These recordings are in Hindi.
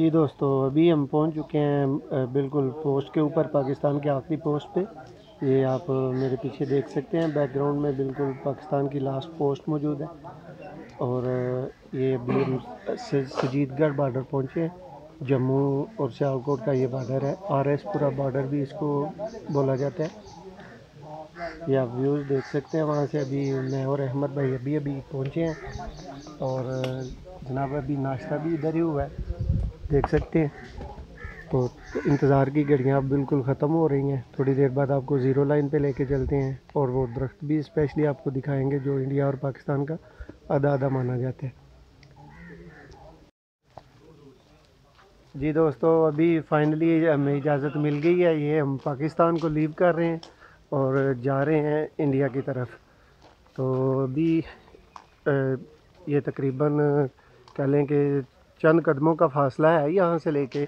जी दोस्तों, अभी हम पहुंच चुके हैं बिल्कुल पोस्ट के ऊपर, पाकिस्तान के आखिरी पोस्ट पे। ये आप मेरे पीछे देख सकते हैं, बैकग्राउंड में बिल्कुल पाकिस्तान की लास्ट पोस्ट मौजूद है। और ये अभी हम सजीदगढ़ बॉर्डर पहुंचे हैं। जम्मू और सियालकोट का ये बॉर्डर है। RS-पुरा बॉर्डर भी इसको बोला जाता है। ये आप व्यूज़ देख सकते हैं वहाँ से। अभी मैं और अहमद भाई अभी अभी पहुँचे हैं। और जनाब अभी नाश्ता भी इधर ही हुआ है, देख सकते हैं। तो इंतज़ार की घड़ियाँ अब बिल्कुल ख़त्म हो रही हैं। थोड़ी देर बाद आपको ज़ीरो लाइन पे लेके चलते हैं और वो दरख्त भी स्पेशली आपको दिखाएंगे जो इंडिया और पाकिस्तान का आधा आधा माना जाता है। जी दोस्तों, अभी फाइनली हमें इजाज़त मिल गई है। ये हम पाकिस्तान को लीव कर रहे हैं और जा रहे हैं इंडिया की तरफ। तो अभी ये तकरीबन कह लें कि चंद कदमों का फ़ासला है यहाँ से लेके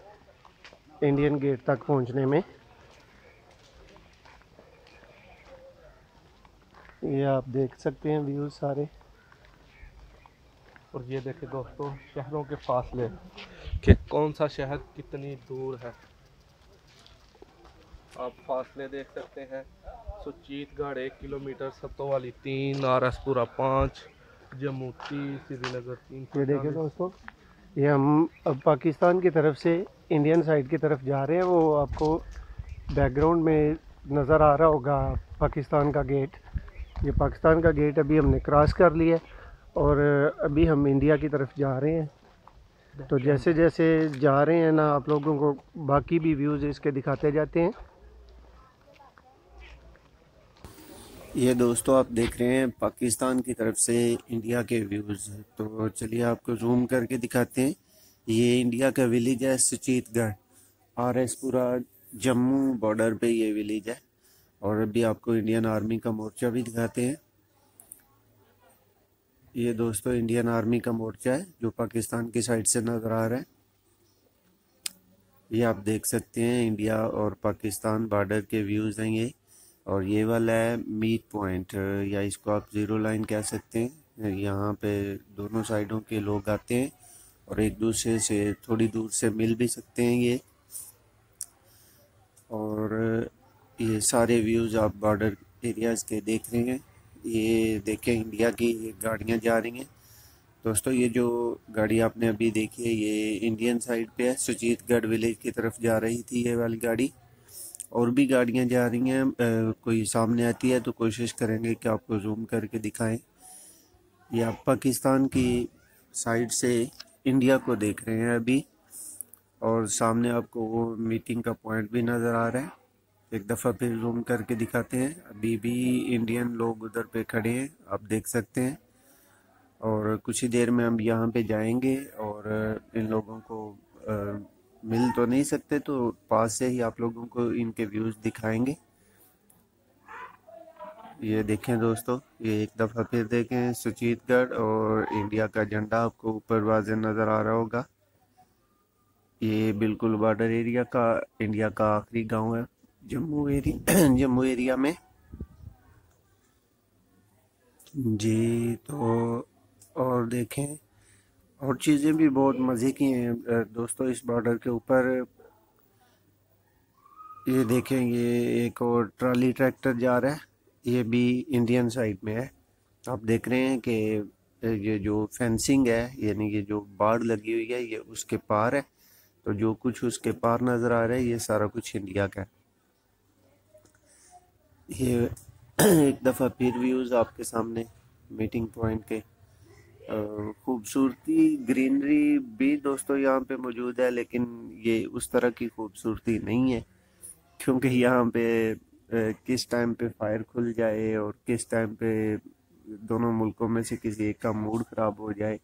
इंडियन गेट तक पहुँचने में। ये आप देख सकते हैं व्यूज़ सारे। और ये देखें दोस्तों, शहरों के फासले कि कौन सा शहर कितनी दूर है। आप फासले देख सकते हैं। सुचीतगढ़ 1 किलोमीटर, सत्तोवाली 3, RS-पुरा 5, जम्मू 30, श्रीनगर 340। ये देखें दोस्तों, ये हम अब पाकिस्तान की तरफ से इंडियन साइड की तरफ जा रहे हैं। वो आपको बैकग्राउंड में नज़र आ रहा होगा पाकिस्तान का गेट। ये पाकिस्तान का गेट अभी हमने क्रॉस कर लिया और अभी हम इंडिया की तरफ जा रहे हैं। तो जैसे जैसे जा रहे हैं ना, आप लोगों को बाकी भी व्यूज़ इसके दिखाते जाते हैं। ये दोस्तों आप देख रहे हैं पाकिस्तान की तरफ से इंडिया के व्यूज़। तो चलिए आपको जूम करके दिखाते हैं। ये इंडिया का विलेज है सुचीतगढ़, RS-पुरा जम्मू बॉर्डर पे ये विलेज है। और अभी आपको इंडियन आर्मी का मोर्चा भी दिखाते हैं। ये दोस्तों इंडियन आर्मी का मोर्चा है जो पाकिस्तान की साइड से नज़र आ रहा है। ये आप देख सकते हैं इंडिया और पाकिस्तान बॉर्डर के व्यूज़ हैं ये। और ये वाला है मीट पॉइंट, या इसको आप ज़ीरो लाइन कह सकते हैं। यहाँ पे दोनों साइडों के लोग आते हैं और एक दूसरे से थोड़ी दूर से मिल भी सकते हैं ये। और ये सारे व्यूज़ आप बॉर्डर एरियाज़ के देख रहे हैं। ये देखें इंडिया की गाड़ियाँ जा रही हैं। दोस्तों ये जो गाड़ी आपने अभी देखी है ये इंडियन साइड पे है, सुचीतगढ़ विलेज की तरफ जा रही थी ये वाली गाड़ी। और भी गाड़ियां जा रही हैं। कोई सामने आती है तो कोशिश करेंगे कि आपको जूम करके दिखाएं। ये आप पाकिस्तान की साइड से इंडिया को देख रहे हैं अभी। और सामने आपको वो मीटिंग का पॉइंट भी नज़र आ रहा है। एक दफ़ा फिर जूम करके दिखाते हैं। अभी भी इंडियन लोग उधर पे खड़े हैं, आप देख सकते हैं। और कुछ ही देर में हम यहाँ पे जाएंगे और इन लोगों को मिल तो नहीं सकते, तो पास से ही आप लोगों को इनके व्यूज़ दिखाएंगे। ये देखें दोस्तों, ये एक दफ़ा फिर देखें सुचीतगढ़ और इंडिया का झंडा आपको ऊपर वाज़े नज़र आ रहा होगा। ये बिल्कुल बॉर्डर एरिया का इंडिया का आखिरी गांव है जम्मू एरिया में जी। तो और देखें और चीज़ें भी बहुत मज़े की हैं दोस्तों इस बॉर्डर के ऊपर। ये देखें, ये एक और ट्रॉली ट्रैक्टर जा रहा है, ये भी इंडियन साइड में है। आप देख रहे हैं कि ये जो फेंसिंग है, यानी ये जो बाड़ लगी हुई है, ये उसके पार है। तो जो कुछ उसके पार नज़र आ रहा है ये सारा कुछ इंडिया का है। ये एक दफ़ा फिर व्यूज़ आपके सामने मीटिंग पॉइंट के। खूबसूरती ग्रीनरी भी दोस्तों यहाँ पे मौजूद है, लेकिन ये उस तरह की खूबसूरती नहीं है क्योंकि यहाँ पे किस टाइम पे फायर खुल जाए और किस टाइम पे दोनों मुल्कों में से किसी एक का मूड ख़राब हो जाए,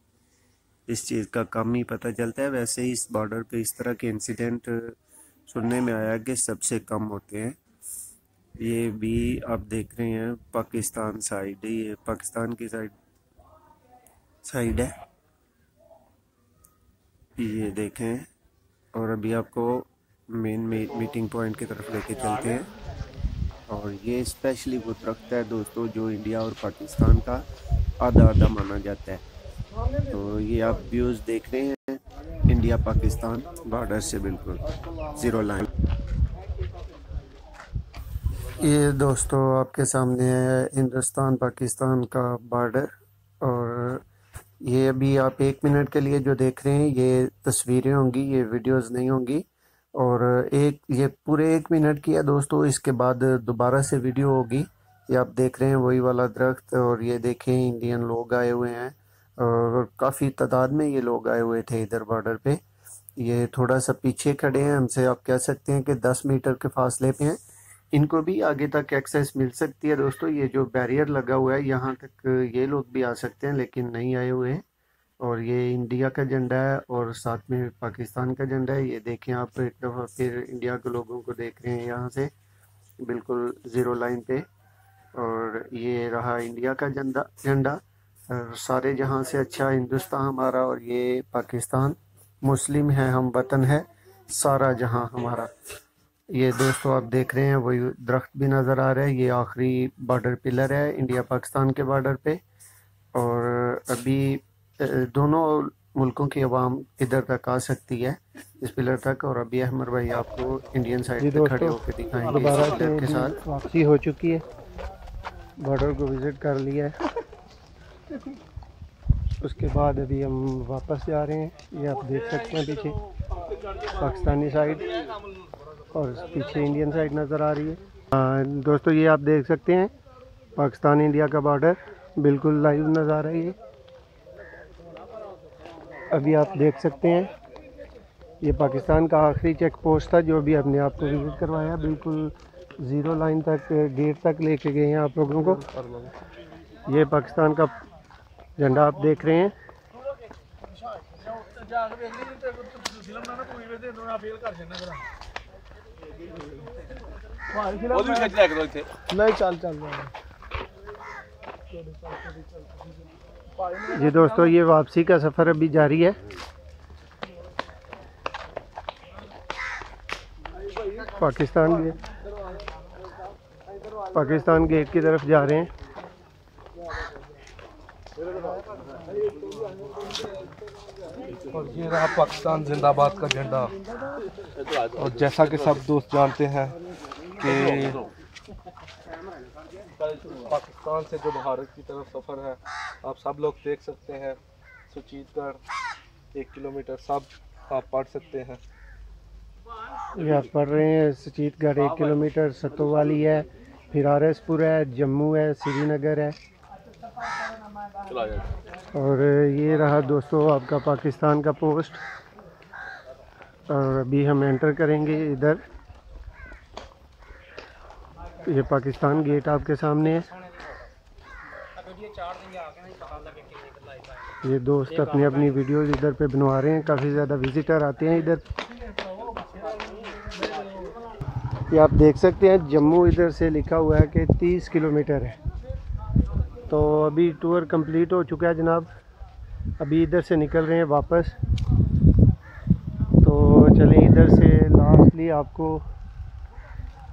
इस चीज़ का कम ही पता चलता है। वैसे ही इस बॉर्डर पे इस तरह के इंसिडेंट सुनने में आया कि सबसे कम होते हैं। ये भी आप देख रहे हैं पाकिस्तान साइड, ये पाकिस्तान की साइड है, ये देखें। और अभी आपको मेन मीटिंग पॉइंट की तरफ लेके चलते हैं। और ये स्पेशली वो दरख्त है दोस्तों जो इंडिया और पाकिस्तान का आधा आधा माना जाता है। तो ये आप व्यूज़ देख रहे हैं इंडिया इंडिया पाकिस्तान बॉर्डर से बिल्कुल ज़ीरो लाइन। ये दोस्तों आपके सामने है हिंदुस्तान पाकिस्तान का बॉर्डर, और ये अभी आप 1 मिनट के लिए जो देख रहे हैं ये तस्वीरें होंगी, ये वीडियोस नहीं होंगी। और ये पूरे 1 मिनट की है दोस्तों, इसके बाद दोबारा से वीडियो होगी। ये आप देख रहे हैं वही वाला दरख्त, और ये देखें इंडियन लोग आए हुए हैं और काफ़ी तादाद में ये लोग आए हुए थे इधर बॉर्डर पे। ये थोड़ा सा पीछे खड़े हैं हमसे, आप कह सकते हैं कि 10 मीटर के फासले पे हैं। इनको भी आगे तक एक्सेस मिल सकती है दोस्तों। ये जो बैरियर लगा हुआ है यहाँ तक ये लोग भी आ सकते हैं, लेकिन नहीं आए हुए हैं। और ये इंडिया का झंडा है और साथ में पाकिस्तान का झंडा है। ये देखें आप एक दफ़ा फिर इंडिया के लोगों को देख रहे हैं यहाँ से बिल्कुल ज़ीरो लाइन पे। और ये रहा इंडिया का झंडा। और सारे जहाँ से अच्छा हिंदुस्तान हमारा, और ये पाकिस्तान मुस्लिम है, हम वतन है सारा जहाँ हमारा। ये दोस्तों आप देख रहे हैं वही दरख्त भी नज़र आ रहा है। ये आखिरी बॉर्डर पिलर है इंडिया पाकिस्तान के बॉर्डर पे। और अभी दोनों मुल्कों की आवाम इधर तक आ सकती है इस पिलर तक। और अभी अहमद भाई आपको इंडियन साइड पे खड़े होकर दिखाएंगे दोबारा पिलर के से साथ। वापसी हो चुकी है, बॉर्डर को विज़िट कर लिया है। उसके बाद अभी हम वापस जा रहे हैं। ये आप देख सकते हैं पीछे पाकिस्तानी साइड और पीछे इंडियन साइड नज़र आ रही है। दोस्तों ये आप देख सकते हैं पाकिस्तान इंडिया का बॉर्डर बिल्कुल लाइव नज़ारा है। ये अभी आप देख सकते हैं ये पाकिस्तान का आखिरी चेक पोस्ट था जो भी हमने आपको विज़िट करवाया। बिल्कुल ज़ीरो लाइन तक गेट तक लेके गए हैं आप लोगों को। ये पाकिस्तान का झंडा आप देख रहे हैं। नहीं चल जी दोस्तों ये वापसी का सफ़र अभी जारी है। पाकिस्तान गेट की तरफ जा रहे हैं। और ये रहा पाकिस्तान जिंदाबाद का झंडा। और जैसा कि सब दोस्त जानते हैं कि पाकिस्तान से जो भारत की तरफ सफ़र है आप सब लोग देख सकते हैं। सुचीतगढ़ 1 किलोमीटर सब आप पढ़ सकते हैं। ये आप पढ़ रहे हैं सुचीतगढ़ 1 किलोमीटर, सतोवाली है, फिर आरएसपुर है, जम्मू है, श्रीनगर है। और ये रहा दोस्तों आपका पाकिस्तान का पोस्ट। और अभी हम एंटर करेंगे इधर। ये पाकिस्तान गेट आपके सामने है। ये दोस्त अपनी अपनी वीडियोस इधर पे बनवा रहे हैं। काफ़ी ज़्यादा विजिटर आते हैं इधर। ये आप देख सकते हैं जम्मू इधर से लिखा हुआ है कि 30 किलोमीटर है। तो अभी टूर कंप्लीट हो चुका है जनाब। अभी इधर से निकल रहे हैं वापस। तो चलें इधर से लास्टली आपको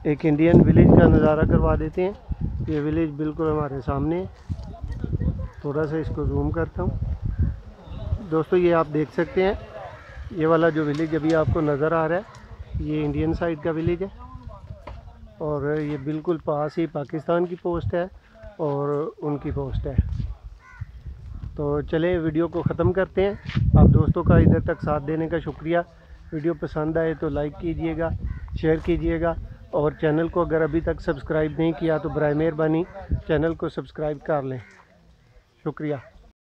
एक इंडियन विलेज का नज़ारा करवा देते हैं। ये विलेज बिल्कुल हमारे सामने है। थोड़ा सा इसको जूम करता हूँ दोस्तों। ये आप देख सकते हैं ये वाला जो विलेज अभी आपको नज़र आ रहा है ये इंडियन साइड का विलेज है। और ये बिल्कुल पास ही पाकिस्तान की पोस्ट है और उनकी पोस्ट है। तो चलें वीडियो को ख़त्म करते हैं। आप दोस्तों का इधर तक साथ देने का शुक्रिया। वीडियो पसंद आए तो लाइक कीजिएगा, शेयर कीजिएगा, और चैनल को अगर अभी तक सब्सक्राइब नहीं किया तो बराए मेहरबानी चैनल को सब्सक्राइब कर लें। शुक्रिया।